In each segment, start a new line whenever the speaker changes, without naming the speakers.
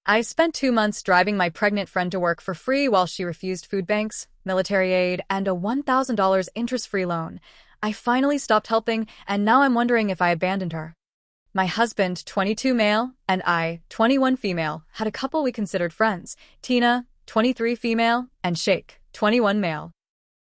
I spent 2 months driving my pregnant friend to work for free while she refused food banks, military aid, and a $1,000 interest-free loan. I finally stopped helping, and now I'm wondering if I abandoned her. My husband, 22 male, and I, 21 female, had a couple we considered friends, Tina, 23 female, and Sheikh, 21 male.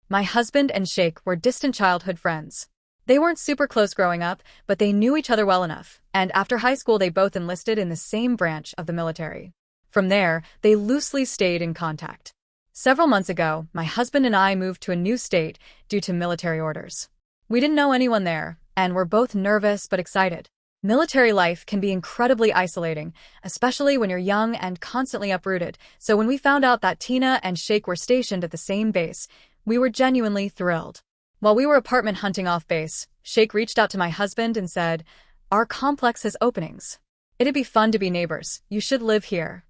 My husband and Sheikh were distant childhood friends. They weren't super close growing up, but they knew each other well enough, and after high school they both enlisted in the same branch of the military. From there, they loosely stayed in contact. Several months ago, my husband and I moved to a new state due to military orders. We didn't know anyone there, and were both nervous but excited. Military life can be incredibly isolating, especially when you're young and constantly uprooted, so when we found out that Tina and Sheikh were stationed at the same base, we were genuinely thrilled. While we were apartment hunting off base, Sheikh reached out to my husband and said, "Our complex has openings. It'd be fun to be neighbors. You should live here."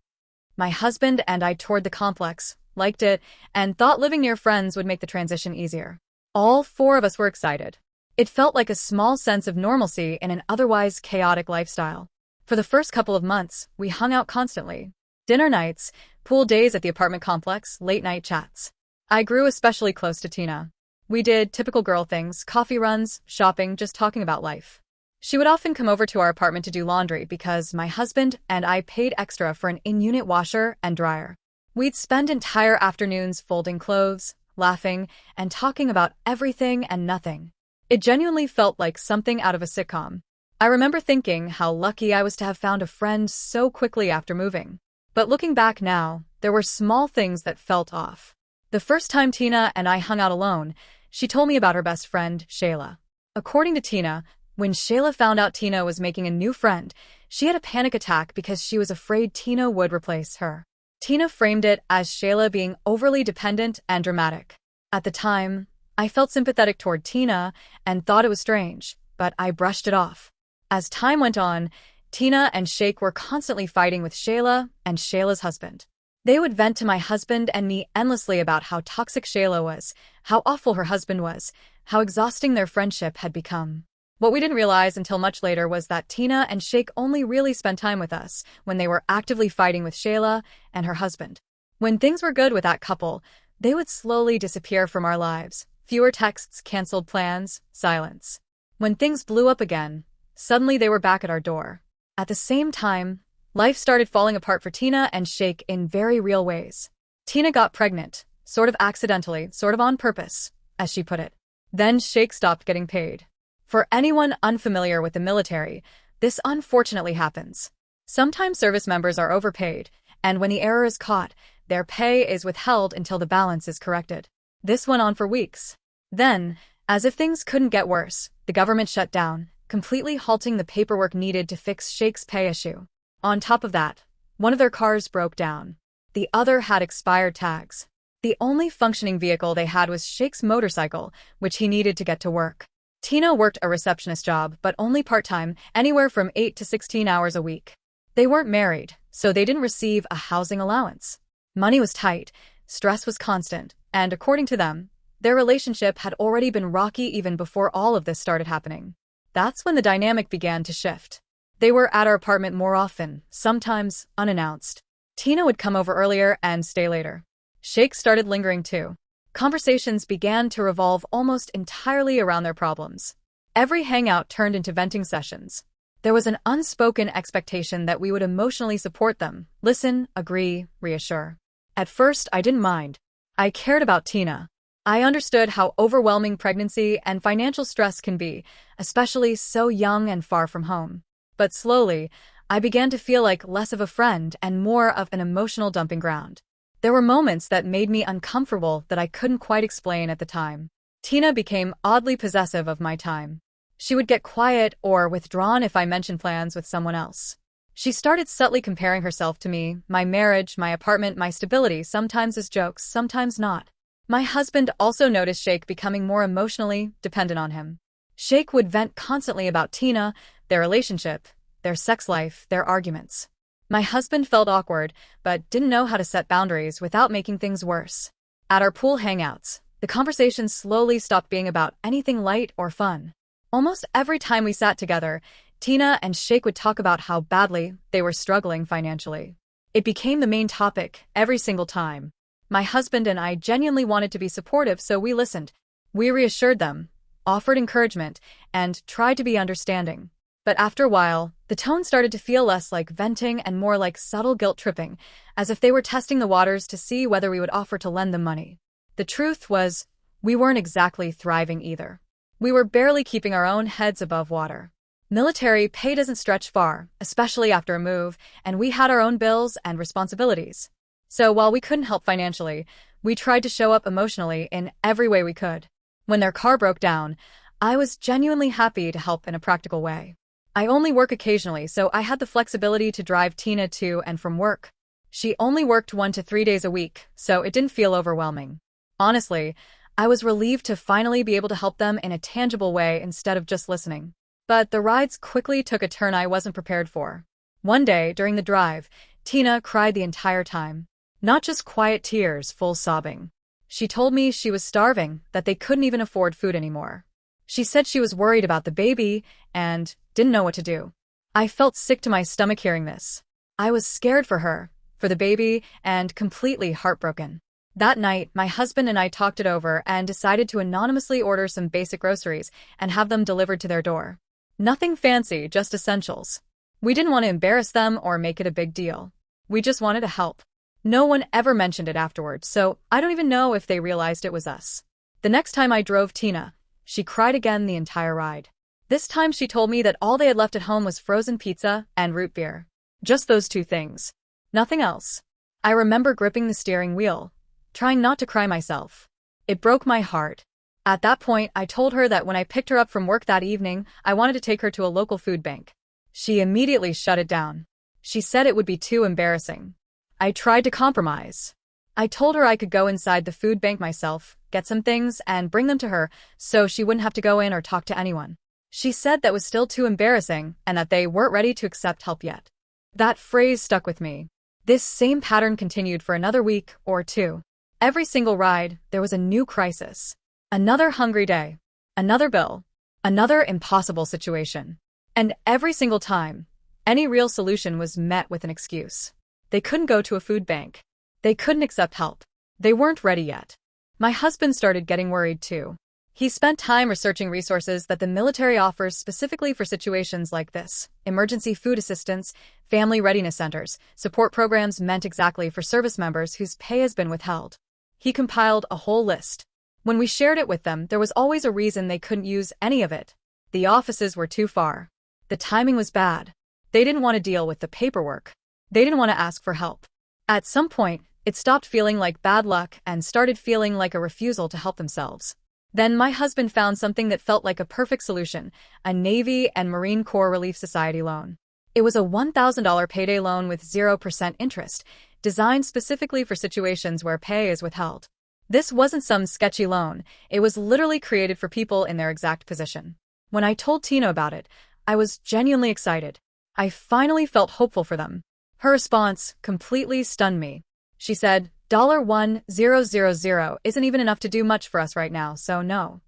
My husband and I toured the complex, liked it, and thought living near friends would make the transition easier. All four of us were excited. It felt like a small sense of normalcy in an otherwise chaotic lifestyle. For the first couple of months, we hung out constantly. Dinner nights, pool days at the apartment complex, late-night chats. I grew especially close to Tina. We did typical girl things, coffee runs, shopping, just talking about life. She would often come over to our apartment to do laundry because my husband and I paid extra for an in-unit washer and dryer. We'd spend entire afternoons folding clothes, laughing, and talking about everything and nothing. It genuinely felt like something out of a sitcom. I remember thinking how lucky I was to have found a friend so quickly after moving. But looking back now, there were small things that felt off. The first time Tina and I hung out alone, she told me about her best friend, Shayla. According to Tina, when Shayla found out Tina was making a new friend, she had a panic attack because she was afraid Tina would replace her. Tina framed it as Shayla being overly dependent and dramatic. At the time, I felt sympathetic toward Tina and thought it was strange, but I brushed it off. As time went on, Tina and Sheikh were constantly fighting with Shayla and Shayla's husband. They would vent to my husband and me endlessly about how toxic Shayla was, how awful her husband was, how exhausting their friendship had become. What we didn't realize until much later was that Tina and Sheikh only really spent time with us when they were actively fighting with Shayla and her husband. When things were good with that couple, they would slowly disappear from our lives. Fewer texts, canceled plans, silence. When things blew up again, suddenly they were back at our door. At the same time, life started falling apart for Tina and Sheikh in very real ways. Tina got pregnant, sort of accidentally, sort of on purpose, as she put it. Then Sheikh stopped getting paid. For anyone unfamiliar with the military, this unfortunately happens. Sometimes service members are overpaid, and when the error is caught, their pay is withheld until the balance is corrected. This went on for weeks. Then, as if things couldn't get worse, the government shut down, completely halting the paperwork needed to fix Sheikh's pay issue. On top of that, one of their cars broke down. The other had expired tags. The only functioning vehicle they had was Sheikh's motorcycle, which he needed to get to work. Tina worked a receptionist job, but only part-time, anywhere from 8 to 16 hours a week. They weren't married, so they didn't receive a housing allowance. Money was tight, stress was constant, and according to them, their relationship had already been rocky even before all of this started happening. That's when the dynamic began to shift. They were at our apartment more often, sometimes unannounced. Tina would come over earlier and stay later. Sheikh started lingering too. Conversations began to revolve almost entirely around their problems. Every hangout turned into venting sessions. There was an unspoken expectation that we would emotionally support them, listen, agree, reassure. At first, I didn't mind. I cared about Tina. I understood how overwhelming pregnancy and financial stress can be, especially so young and far from home. But slowly, I began to feel like less of a friend and more of an emotional dumping ground. There were moments that made me uncomfortable that I couldn't quite explain at the time. Tina became oddly possessive of my time. She would get quiet or withdrawn if I mentioned plans with someone else. She started subtly comparing herself to me, my marriage, my apartment, my stability, sometimes as jokes, sometimes not. My husband also noticed Sheikh becoming more emotionally dependent on him. Sheikh would vent constantly about Tina, their relationship, their sex life, their arguments. My husband felt awkward, but didn't know how to set boundaries without making things worse. At our pool hangouts, the conversation slowly stopped being about anything light or fun. Almost every time we sat together, Tina and Sheikh would talk about how badly they were struggling financially. It became the main topic every single time. My husband and I genuinely wanted to be supportive, so we listened. We reassured them, offered encouragement, and tried to be understanding. But after a while, the tone started to feel less like venting and more like subtle guilt tripping, as if they were testing the waters to see whether we would offer to lend them money. The truth was, we weren't exactly thriving either. We were barely keeping our own heads above water. Military pay doesn't stretch far, especially after a move, and we had our own bills and responsibilities. So while we couldn't help financially, we tried to show up emotionally in every way we could. When their car broke down, I was genuinely happy to help in a practical way. I only work occasionally, so I had the flexibility to drive Tina to and from work. She only worked 1 to 3 days a week, so it didn't feel overwhelming. Honestly, I was relieved to finally be able to help them in a tangible way instead of just listening. But the rides quickly took a turn I wasn't prepared for. One day, during the drive, Tina cried the entire time. Not just quiet tears, full sobbing. She told me she was starving, that they couldn't even afford food anymore. She said she was worried about the baby and didn't know what to do. I felt sick to my stomach hearing this. I was scared for her, for the baby, and completely heartbroken. That night, my husband and I talked it over and decided to anonymously order some basic groceries and have them delivered to their door. Nothing fancy, just essentials. We didn't want to embarrass them or make it a big deal. We just wanted to help. No one ever mentioned it afterwards, so I don't even know if they realized it was us. The next time I drove Tina, she cried again the entire ride. This time she told me that all they had left at home was frozen pizza and root beer. Just those two things. Nothing else. I remember gripping the steering wheel, trying not to cry myself. It broke my heart. At that point, I told her that when I picked her up from work that evening, I wanted to take her to a local food bank. She immediately shut it down. She said it would be too embarrassing. I tried to compromise. I told her I could go inside the food bank myself, get some things, and bring them to her so she wouldn't have to go in or talk to anyone. She said that was still too embarrassing and that they weren't ready to accept help yet. That phrase stuck with me. This same pattern continued for another week or two. Every single ride, there was a new crisis. Another hungry day. Another bill. Another impossible situation. And every single time, any real solution was met with an excuse. They couldn't go to a food bank. They couldn't accept help. They weren't ready yet. My husband started getting worried too. He spent time researching resources that the military offers specifically for situations like this: emergency food assistance, family readiness centers, support programs meant exactly for service members whose pay has been withheld. He compiled a whole list. When we shared it with them, there was always a reason they couldn't use any of it. The offices were too far. The timing was bad. They didn't want to deal with the paperwork. They didn't want to ask for help. At some point, it stopped feeling like bad luck and started feeling like a refusal to help themselves. Then my husband found something that felt like a perfect solution: a Navy and Marine Corps Relief Society loan. It was a $1,000 payday loan with 0% interest, designed specifically for situations where pay is withheld. This wasn't some sketchy loan. It was literally created for people in their exact position. When I told Tina about it, I was genuinely excited. I finally felt hopeful for them. Her response completely stunned me. She said, $1,000 isn't even enough to do much for us right now, so no.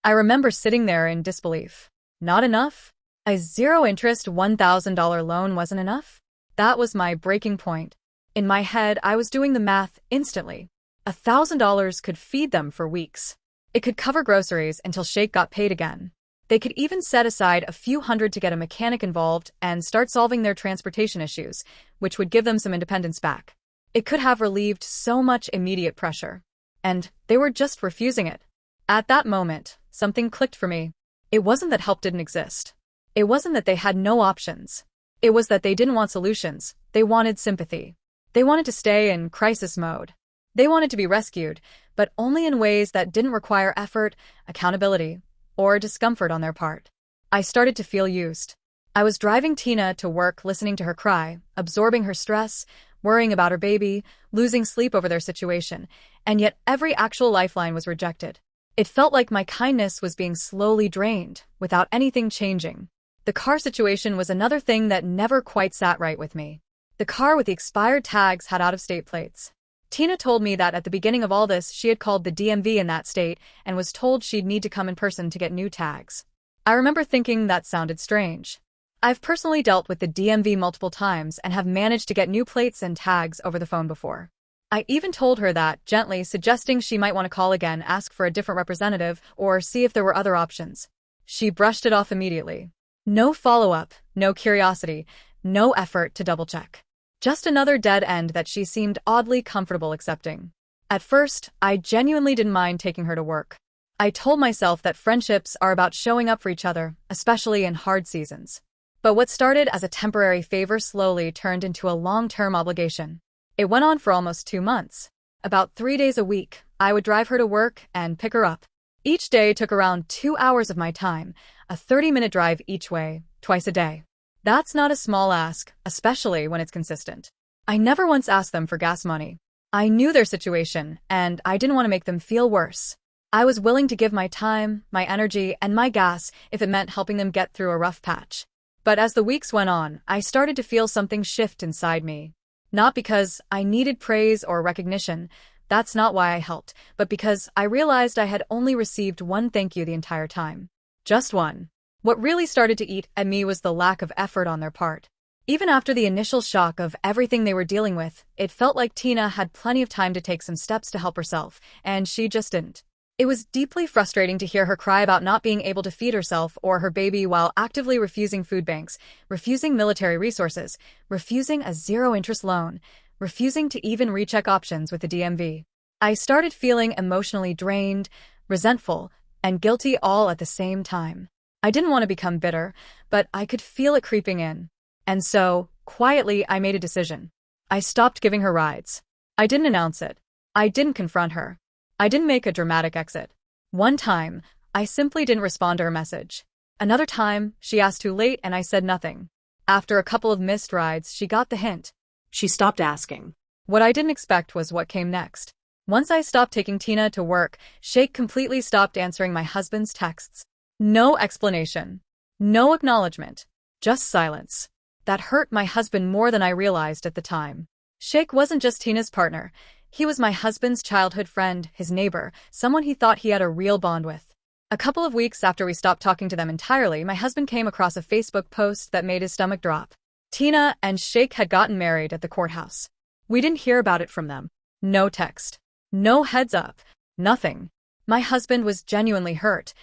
I remember sitting there in disbelief. Not enough? A zero-interest $1,000 loan wasn't enough? That was my breaking point. In my head, I was doing the math instantly. $1,000 could feed them for weeks. It could cover groceries until Sheikh got paid again. They could even set aside a few hundred to get a mechanic involved and start solving their transportation issues, which would give them some independence back. It could have relieved so much immediate pressure. And they were just refusing it. At that moment, something clicked for me. It wasn't that help didn't exist. It wasn't that they had no options. It was that they didn't want solutions. They wanted sympathy. They wanted to stay in crisis mode. They wanted to be rescued, but only in ways that didn't require effort, accountability, or discomfort on their part. I started to feel used. I was driving Tina to work, listening to her cry, absorbing her stress, worrying about her baby, losing sleep over their situation, and yet every actual lifeline was rejected. It felt like my kindness was being slowly drained, without anything changing. The car situation was another thing that never quite sat right with me. The car with the expired tags had out-of-state plates. Tina told me that at the beginning of all this, she had called the DMV in that state and was told she'd need to come in person to get new tags. I remember thinking that sounded strange. I've personally dealt with the DMV multiple times and have managed to get new plates and tags over the phone before. I even told her that, gently suggesting she might want to call again, ask for a different representative, or see if there were other options. She brushed it off immediately. No follow-up, no curiosity, no effort to double-check. Just another dead end that she seemed oddly comfortable accepting. At first, I genuinely didn't mind taking her to work. I told myself that friendships are about showing up for each other, especially in hard seasons. But what started as a temporary favor slowly turned into a long-term obligation. It went on for almost 2 months. About 3 days a week, I would drive her to work and pick her up. Each day took around 2 hours of my time, a 30-minute drive each way, twice a day. That's not a small ask, especially when it's consistent. I never once asked them for gas money. I knew their situation, and I didn't want to make them feel worse. I was willing to give my time, my energy, and my gas if it meant helping them get through a rough patch. But as the weeks went on, I started to feel something shift inside me. Not because I needed praise or recognition, that's not why I helped, but because I realized I had only received one thank you the entire time. Just one. What really started to eat at me was the lack of effort on their part. Even after the initial shock of everything they were dealing with, it felt like Tina had plenty of time to take some steps to help herself, and she just didn't. It was deeply frustrating to hear her cry about not being able to feed herself or her baby while actively refusing food banks, refusing military resources, refusing a zero-interest loan, refusing to even recheck options with the DMV. I started feeling emotionally drained, resentful, and guilty all at the same time. I didn't want to become bitter, but I could feel it creeping in. And so, quietly, I made a decision. I stopped giving her rides. I didn't announce it. I didn't confront her. I didn't make a dramatic exit. One time, I simply didn't respond to her message. Another time, she asked too late and I said nothing. After a couple of missed rides, she got the hint. She stopped asking. What I didn't expect was what came next. Once I stopped taking Tina to work, Sheikh completely stopped answering my husband's texts. No explanation. No acknowledgement. Just silence. That hurt my husband more than I realized at the time. Sheikh wasn't just Tina's partner. He was my husband's childhood friend, his neighbor, someone he thought he had a real bond with. A couple of weeks after we stopped talking to them entirely, my husband came across a Facebook post that made his stomach drop. Tina and Sheikh had gotten married at the courthouse. We didn't hear about it from them. No text. No heads up. Nothing. My husband was genuinely hurt.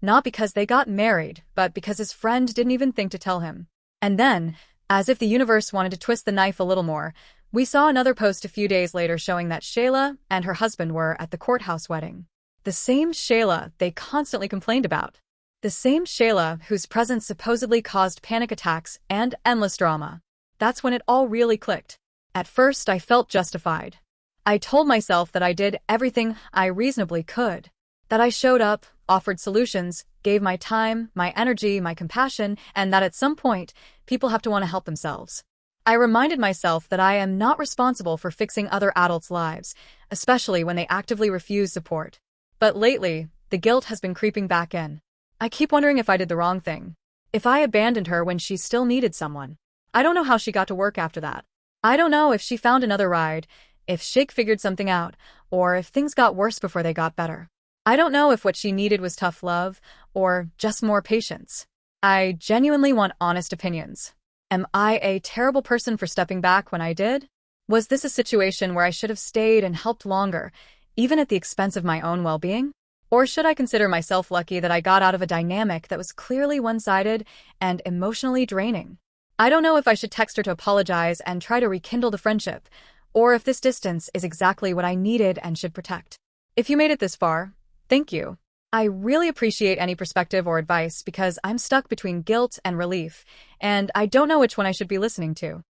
Not because they got married, but because his friend didn't even think to tell him. And then, as if the universe wanted to twist the knife a little more, we saw another post a few days later showing that Shayla and her husband were at the courthouse wedding. The same Shayla they constantly complained about. The same Shayla whose presence supposedly caused panic attacks and endless drama. That's when it all really clicked. At first, I felt justified. I told myself that I did everything I reasonably could. That I showed up, offered solutions, gave my time, my energy, my compassion, and that at some point, people have to want to help themselves. I reminded myself that I am not responsible for fixing other adults' lives, especially when they actively refuse support. But lately, the guilt has been creeping back in. I keep wondering if I did the wrong thing. If I abandoned her when she still needed someone. I don't know how she got to work after that. I don't know if she found another ride, if Sheikh figured something out, or if things got worse before they got better. I don't know if what she needed was tough love, or just more patience. I genuinely want honest opinions. Am I a terrible person for stepping back when I did? Was this a situation where I should have stayed and helped longer, even at the expense of my own well-being? Or should I consider myself lucky that I got out of a dynamic that was clearly one-sided and emotionally draining? I don't know if I should text her to apologize and try to rekindle the friendship, or if this distance is exactly what I needed and should protect. If you made it this far, thank you. I really appreciate any perspective or advice because I'm stuck between guilt and relief, and I don't know which one I should be listening to.